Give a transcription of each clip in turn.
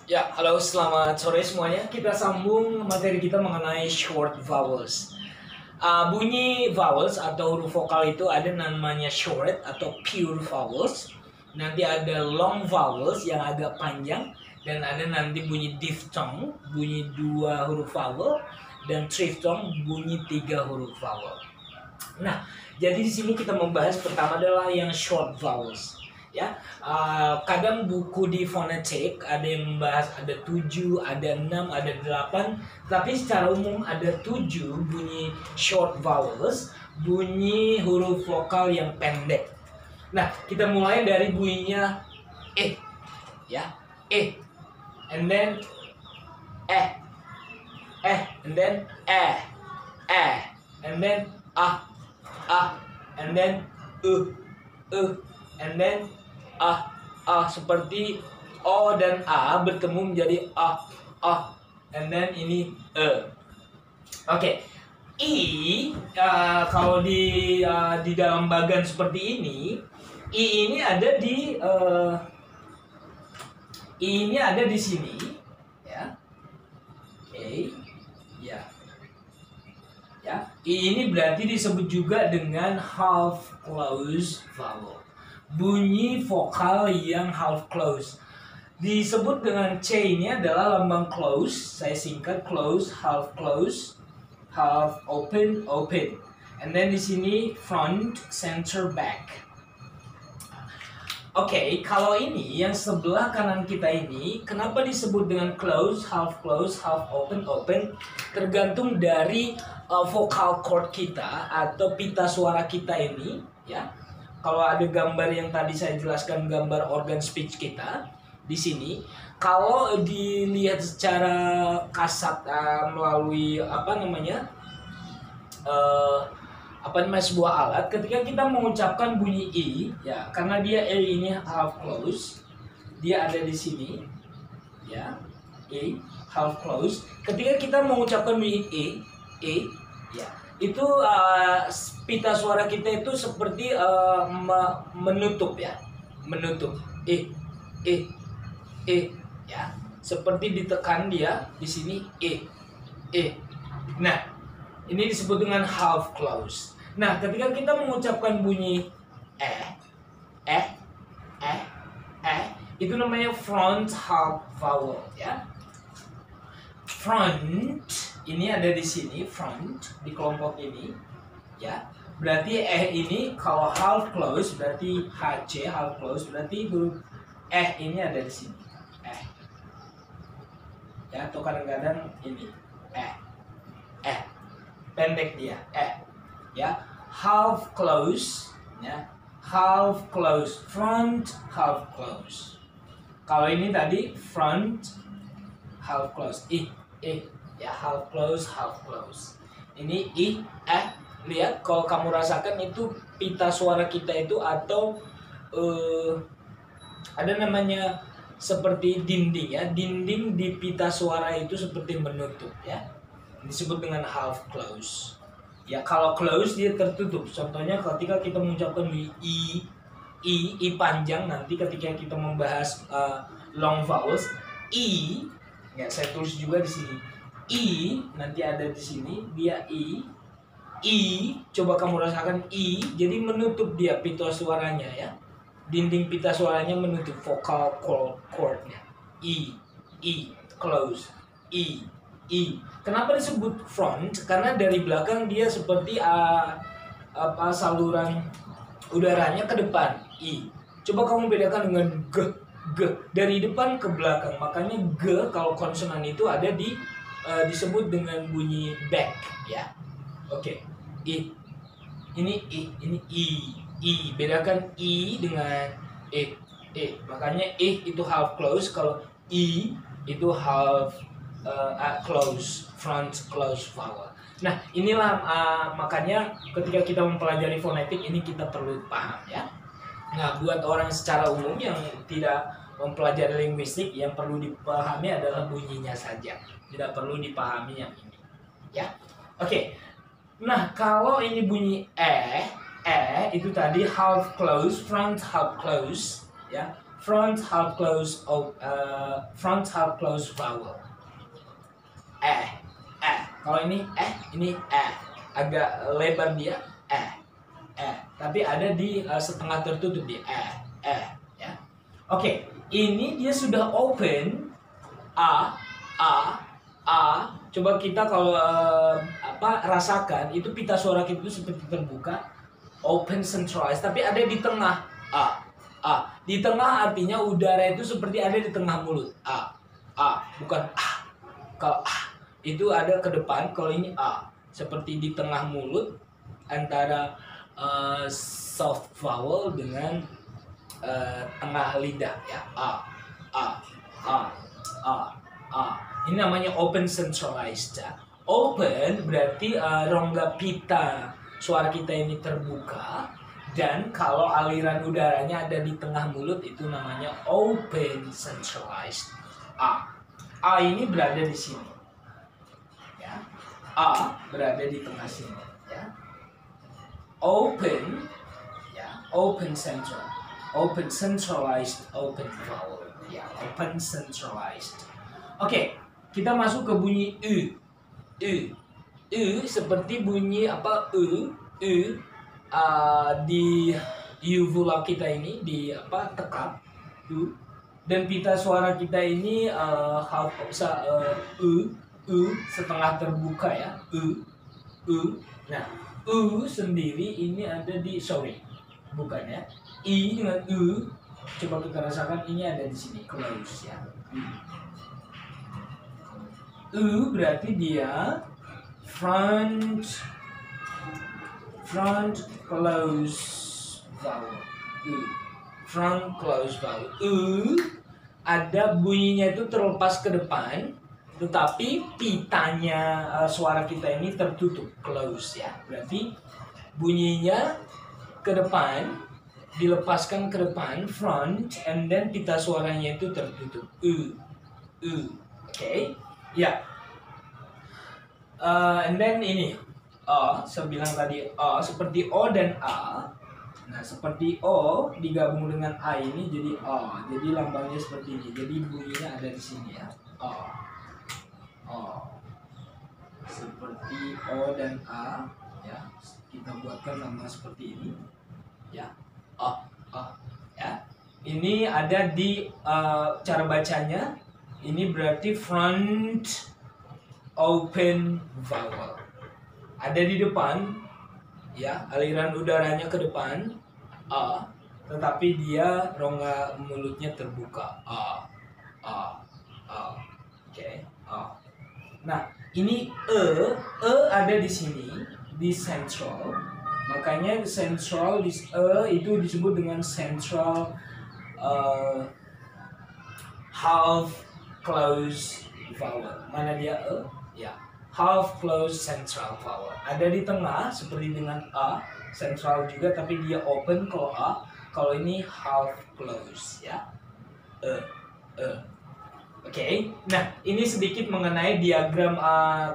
Ya, halo, selamat sore semuanya. Kita sambung materi kita mengenai short vowels. Bunyi vowels atau huruf vokal itu ada namanya short atau pure vowels. Nanti ada long vowels yang agak panjang. Dan ada nanti bunyi diphthong, bunyi 2 huruf vowel. Dan triphthong, bunyi 3 huruf vowel. Nah, jadi di sini kita membahas pertama adalah yang short vowels. Ya, kadang buku di fonetik ada yang membahas ada 7, ada 6, ada 8, tapi secara umum ada 7 bunyi short vowels, bunyi huruf vokal yang pendek. Nah, kita mulai dari bunyinya ya, and then and then and then and then and then seperti o dan a bertemu menjadi and then ini Oke. Kalau di dalam bagan seperti ini, ini ada di ini ada di sini, ya. Oke, ya. Ya, ini berarti disebut juga dengan half close vowel. Bunyi vokal yang half close. Disebut dengan C ini adalah lambang close. Saya singkat close, half open, open. And then di sini front, center, back. Oke, kalau ini yang sebelah kanan kita ini, kenapa disebut dengan close, half open, open? Tergantung dari vocal cord kita atau pita suara kita ini, ya. Kalau ada gambar yang tadi saya jelaskan, gambar organ speech kita di sini, kalau dilihat secara kasat melalui sebuah alat, ketika kita mengucapkan bunyi i, ya, karena dia ini half close, dia ada di sini, ya, i half close. Ketika kita mengucapkan bunyi i, ya, itu pita suara kita itu seperti menutup, ya, menutup ya, seperti ditekan dia di sini Nah, ini disebut dengan half close. Nah, ketika kita mengucapkan bunyi itu namanya front half vowel, ya. Front ini ada di sini, front di kelompok ini, ya. Berarti ini kalau half close berarti HC half close, berarti huruf ini ada di sini, ya, atau kadang-kadang ini pendek dia, ya, half close, ya, half close, front half close. Kalau ini tadi front half close, ya, half close. Ini lihat kalau kamu rasakan itu pita suara kita itu atau ada namanya seperti dinding, ya, dinding di pita suara itu seperti menutup, ya. Disebut dengan half close. Ya, kalau close dia tertutup. Contohnya ketika kita mengucapkan i panjang, nanti ketika kita membahas long vowels, ya, saya tulis juga di sini. Nanti ada di sini dia coba kamu rasakan jadi menutup dia pita suaranya, ya. Dinding pita suaranya menutup vocal cord-nya. Close. Kenapa disebut front? Karena dari belakang dia seperti saluran udaranya ke depan. Coba kamu bedakan dengan g. Dari depan ke belakang. Makanya g kalau konsonan itu ada di disebut dengan bunyi back, ya. Oke. Ini i. Bedakan i dengan Makanya itu half close, kalau i itu half close, front close vowel. Nah, inilah makanya ketika kita mempelajari fonetik ini kita perlu paham, ya. Nah, buat orang secara umum yang tidak mempelajari linguistik, yang perlu dipahami adalah bunyinya saja, tidak perlu dipahami yang ini, ya. Oke. Nah, kalau ini bunyi itu tadi half close, front half close, ya. front half close vowel. Kalau ini agak lebar dia, tapi ada di setengah tertutup dia, ya. Oke, ini dia sudah open, a. Coba kita kalau rasakan itu pita suara kita itu seperti terbuka, open centralized, tapi ada di tengah, a. Di tengah artinya udara itu seperti ada di tengah mulut, bukan Kalau itu ada ke depan, kalau ini seperti di tengah mulut antara soft vowel dengan tengah lidah, ya. Ini namanya open centralized. Open berarti rongga pita suara kita ini terbuka, dan kalau aliran udaranya ada di tengah mulut itu namanya open centralized. A ini berada di sini, ya. A berada di tengah sini, ya. Open, ya. Open centralized, open vowel, ya. Open centralized. Oke, kita masuk ke bunyi seperti bunyi di uvula kita ini di tekap dan pita suara kita ini setengah terbuka, ya. Nah, sendiri ini ada di bukan, ya. I dengan coba kita rasakan, ini ada di sini close, ya. Berarti dia front close vowel. Front close vowel. Ada bunyinya itu terlepas ke depan, tetapi pitanya suara kita ini tertutup, close, ya. Berarti bunyinya ke depan, dilepaskan ke depan, front, and then pita suaranya itu tertutup. Oke. Ya, and then ini saya bilang tadi seperti O dan A. Nah, seperti O digabung dengan A ini jadi O. Jadi lambangnya seperti ini. Jadi bunyinya ada di sini, ya. O. Seperti O dan A, ya. Kita buatkan nama seperti ini, ya. O. Ya. Ini ada di cara bacanya. Ini berarti front open vowel. Ada di depan, ya, aliran udaranya ke depan, tetapi dia rongga mulutnya terbuka, Oke. Nah, ini ada di sini, di central. Makanya central itu disebut dengan central half close vowel. Mana dia ya, half close central vowel. Ada di tengah seperti dengan A, central juga, tapi dia open kalau A. Kalau ini half close, ya. Oke. Nah, ini sedikit mengenai diagram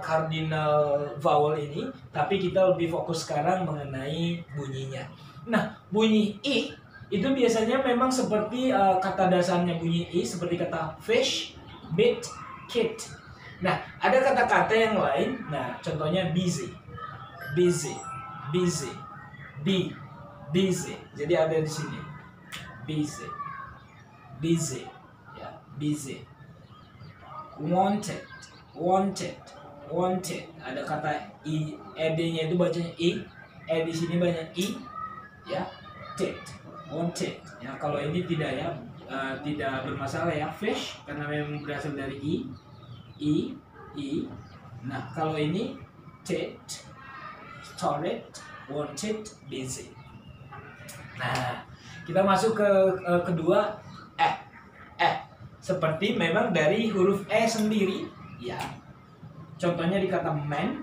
cardinal vowel ini, tapi kita lebih fokus sekarang mengenai bunyinya. Nah, bunyi I itu biasanya memang seperti kata dasarnya bunyi I, seperti kata fish, bit, kid. Nah, ada kata-kata yang lain. Nah, contohnya busy, busy, busy. Jadi ada di sini, busy, ya, busy. Wanted. Ada kata I, ed-nya itu bacanya I, di sini banyak I, ya, ted, wanted. Ya, kalau ini tidak, ya. Tidak bermasalah, ya, fish karena memang berasal dari I. Nah, kalau ini ted, started, wanted, busy. Nah, kita masuk ke kedua, seperti memang dari huruf sendiri, ya. Contohnya di kata man,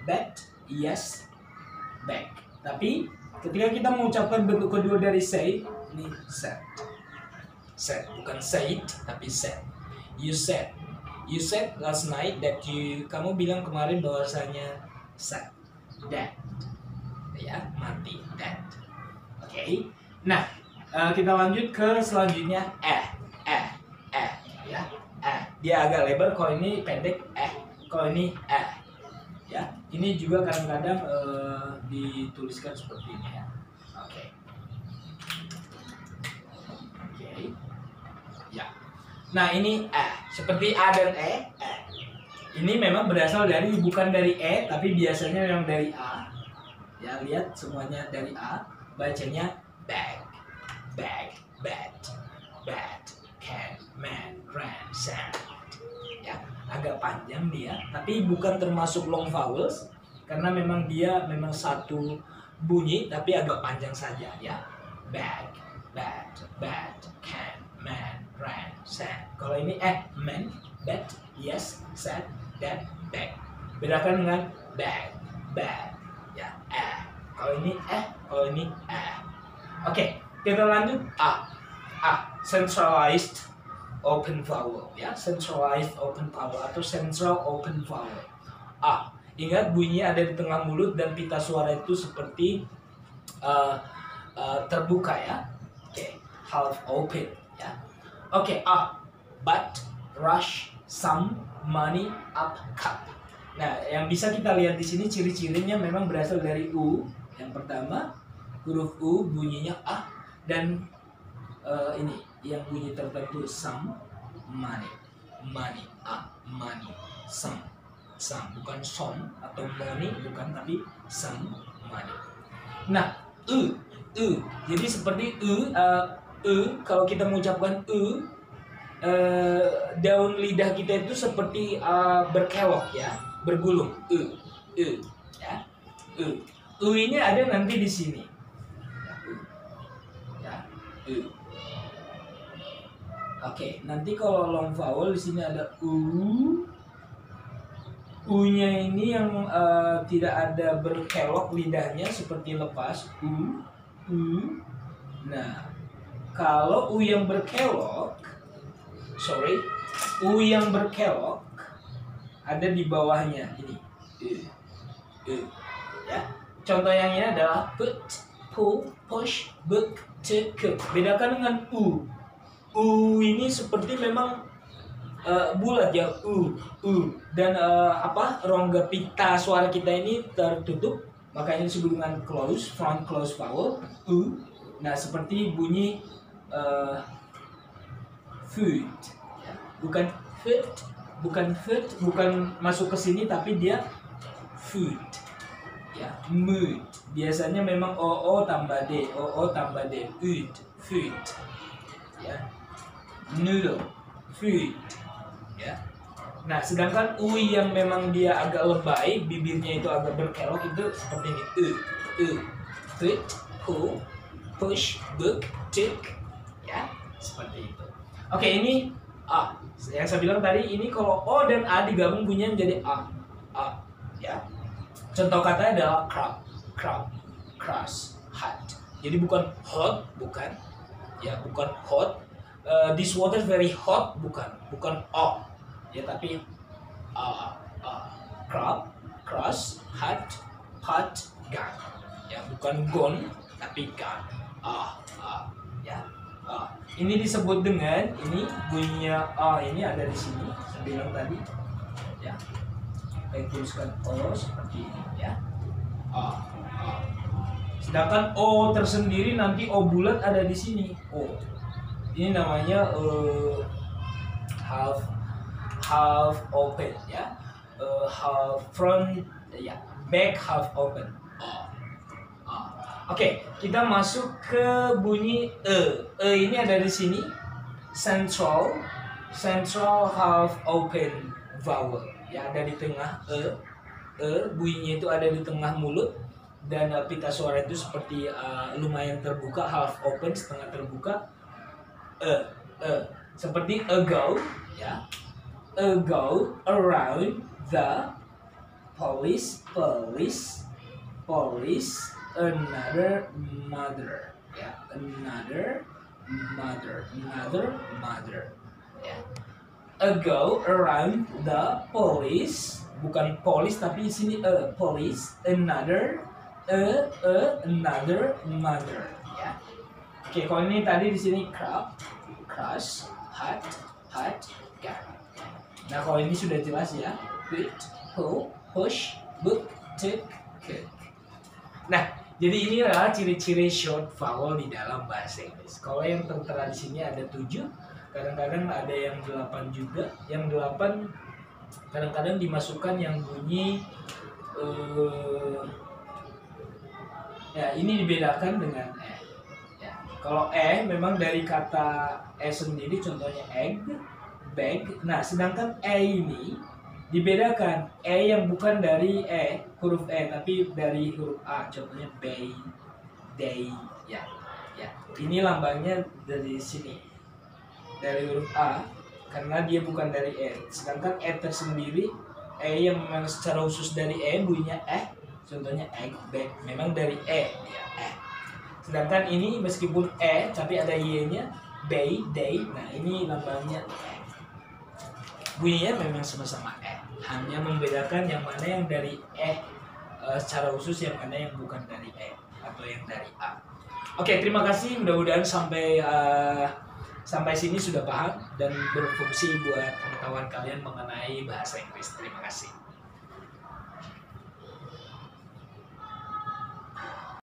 bat, yes, back. Tapi ketika kita mengucapkan bentuk kedua dari say, ini said, bukan said tapi said. You said last night that kamu bilang kemarin bahwasanya said that, ya, mati, that. Oke. Nah, Kita lanjut ke selanjutnya ya. Dia agak lebar, kalau ini pendek kalau ini ya. Ini juga kadang-kadang dituliskan seperti ini ya. Oke. Ya. Nah, ini seperti A dan ini memang berasal dari, bukan dari tapi biasanya memang dari A. Ya, lihat semuanya dari A. Bacanya bag, bat, cat, man, ran, sand. Ya, agak panjang dia, tapi bukan termasuk long vowels karena memang dia memang satu bunyi tapi agak panjang saja ya. Bag, bat, cat, man, ran, sand. Kalau ini man, bat, yes, sand, dan bag. Bedakan dengan bag, ya. Kalau ini kalau ini Oke, kita lanjut A. Centralized open vowel ya, centralized open vowel atau central open vowel. A. Ingat bunyinya ada di tengah mulut dan pita suara itu seperti terbuka ya. Oke, half open ya. Oke, A. But, rush, some, money, up, cup. Nah, yang bisa kita lihat di sini ciri-cirinya memang berasal dari U. Yang pertama, huruf U bunyinya A, dan ini yang bunyi tertentu some, money, money, some, bukan some atau money, bukan, tapi some, money. Nah, jadi seperti kalau kita mengucapkan daun lidah kita itu seperti berkelok ya, bergulung. Ya, ini ada nanti di sini. Ya, Oke, nanti kalau long vowel di sini ada U-nya ini yang tidak ada berkelok lidahnya seperti lepas Nah, kalau U yang berkelok, U yang berkelok ada di bawahnya ini. Ya. Contoh yang ini adalah put, pull, push, book, to, cook. Bedakan dengan U. U ini seperti memang bulat ya, dan rongga pita suara kita ini tertutup, makanya disebut dengan close, front close vowel Nah, seperti bunyi food ya. bukan masuk ke sini, tapi dia food ya. Mood biasanya memang oo tambah d, food ya. Noodle, food ya. Nah, sedangkan U yang memang dia agak lebay, bibirnya itu agak berkelok, itu seperti ini. Put, pull, push, book, took ya, seperti itu. Oke, ini A. Yang saya bilang tadi, ini kalau O dan A digabung bunyinya menjadi A ya. Contoh katanya adalah crowd, cross, hot. Jadi bukan hot, bukan ya, bukan hot. This water is very hot, bukan O ya, tapi crowd, cross, hot, gun ya, bukan gone tapi gun. Ya. Ini disebut dengan, ini bunyinya ini ada di sini, saya bilang tadi ya. Kita tuliskan O seperti ini ya. Sedangkan O tersendiri nanti O bulat ada di sini. O. Ini namanya half open ya. Half front ya, back half open. Oke, kita masuk ke bunyi ini ada di sini, central half open vowel ya, ada di tengah bunyinya itu ada di tengah mulut, dan pita suara itu seperti lumayan terbuka, half open, setengah terbuka. Seperti ago ya, ago, around, the, police, another, mother ya, another mother ya. Ago, around, the, police, bukan police tapi di sini police, another, another mother ya. Oke, kalau ini tadi di sini crab, crush, hut, cat. Nah, kalau ini sudah jelas ya. Put, hoe, push, book, took, could. Nah, jadi ini adalah ciri-ciri short vowel di dalam bahasa Inggris. Kalau yang tertera di sini ada 7, kadang-kadang ada yang 8 juga. Yang 8 kadang-kadang dimasukkan yang bunyi ya ini dibedakan dengan ya. Kalau memang dari kata sendiri, contohnya egg, bag. Nah, sedangkan ini dibedakan, yang bukan dari huruf tapi dari huruf A, contohnya bay, day, ya. Ini lambangnya dari sini, dari huruf A, karena dia bukan dari Sedangkan tersendiri, yang memang secara khusus dari bunyinya contohnya egg, bag, memang dari ya, Sedangkan ini meskipun tapi ada y-nya, bay, day. Nah, ini lambangnya bunyinya memang sama-sama hanya membedakan yang mana yang dari secara khusus, yang mana yang bukan dari atau yang dari A. Oke, terima kasih. Mudah-mudahan sampai sini sudah paham dan berfungsi buat pengetahuan kalian mengenai bahasa Inggris. Terima kasih.